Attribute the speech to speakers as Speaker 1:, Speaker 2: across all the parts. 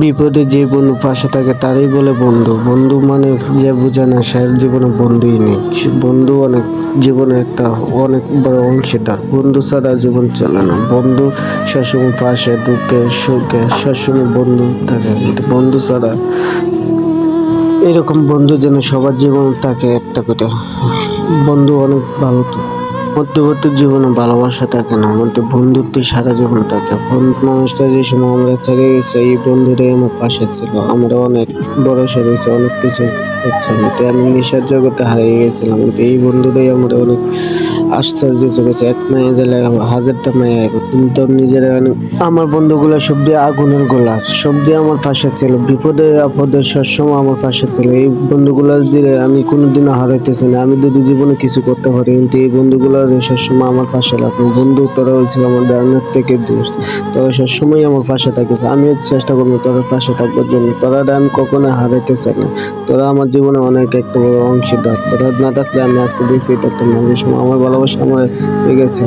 Speaker 1: বিপদে যে বন্ধু পাশে থাকে তারই বলে বন্ধু। বন্ধু মানে যে বুঝে না সে জীবনে বন্ধুই নেই। বন্ধু অনেক জীবনে একটা অনেক বড় অংশীদার। বন্ধু ছাড়া জীবন চলে না। বন্ধু সবসময় পাশে দুঃখে সুখে সবসময় বন্ধু থাকে, কিন্তু বন্ধু ছাড়া এরকম বন্ধু যেন সবার জীবনে থাকে একটা করে। বন্ধু অনেক ভালো তো। মধ্যবর্তী জীবনে ভালোবাসা থাকে না, আমাদের বন্ধুত্ব সারা জীবন থাকে। বন্ধু মানুষটা যে সময় আমরা ছেড়ে গেছে, এই বন্ধুটাই আমার পাশে ছিল। আমরা অনেক বয়স হয়ে গেছে, অনেক কিছু করছে, কিন্তু আমি নেশার জগতে হারিয়ে গেছিলাম, কিন্তু এই বন্ধুটাই আমরা অনেক আশ্চর্য করেছে। এক মায়া গেলে হাজারটা মায়া আইব, কিন্তু নিজেরা আমার বন্ধুগুলো সব দিয়ে আগুনের গোলা, সব দিয়ে আমার পাশে ছিল, বিপদে আপদে সবসময় আমার পাশে ছিল। এই বন্ধুগুলো দিয়ে আমি কোনোদিনও হারাইতেছি না। আমি যদি জীবনে কিছু করতে পারি, কিন্তু এই বন্ধুগুলো সবসময় আমার পাশে রাখবো। বন্ধু তোরা হয়েছিল আমার ধারণার থেকে দূর, তোরা সবসময় আমার পাশে থাকিস। আমিও চেষ্টা করবো তোর পাশে থাকবার জন্য। তোরা আমি কখনো হারাইতে চাই না। তোরা আমার জীবনে অনেক একটা বড় অংশীদার। তোরা না থাকলে আমি আজকে বেঁচেই থাকতাম না। ওই সময় আমার ভালোবাসা আমার হয়ে গেছে।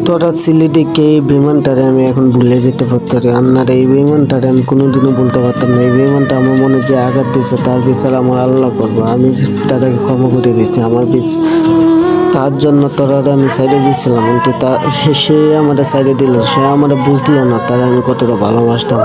Speaker 1: তোরা ছিলি দেখে এই বিমানটারে আমি এখন ভুলে যেতে পারতাম। আপনার এই বিমানটারে আমি কোনোদিনও বলতে পারতাম না। এই বিমানটা আমার মনে যে আঘাত দিয়েছে তার বিচার আমার আল্লাহ করবো। আমি তাদেরকে ক্ষমা করে দিচ্ছি। আমার তার জন্য তোরা আমি সাইডে দিচ্ছিলাম, কিন্তু সে আমার সাইডে দিল, সে আমার বুঝলো না তারা আমি কতটা ভালোবাসতাম।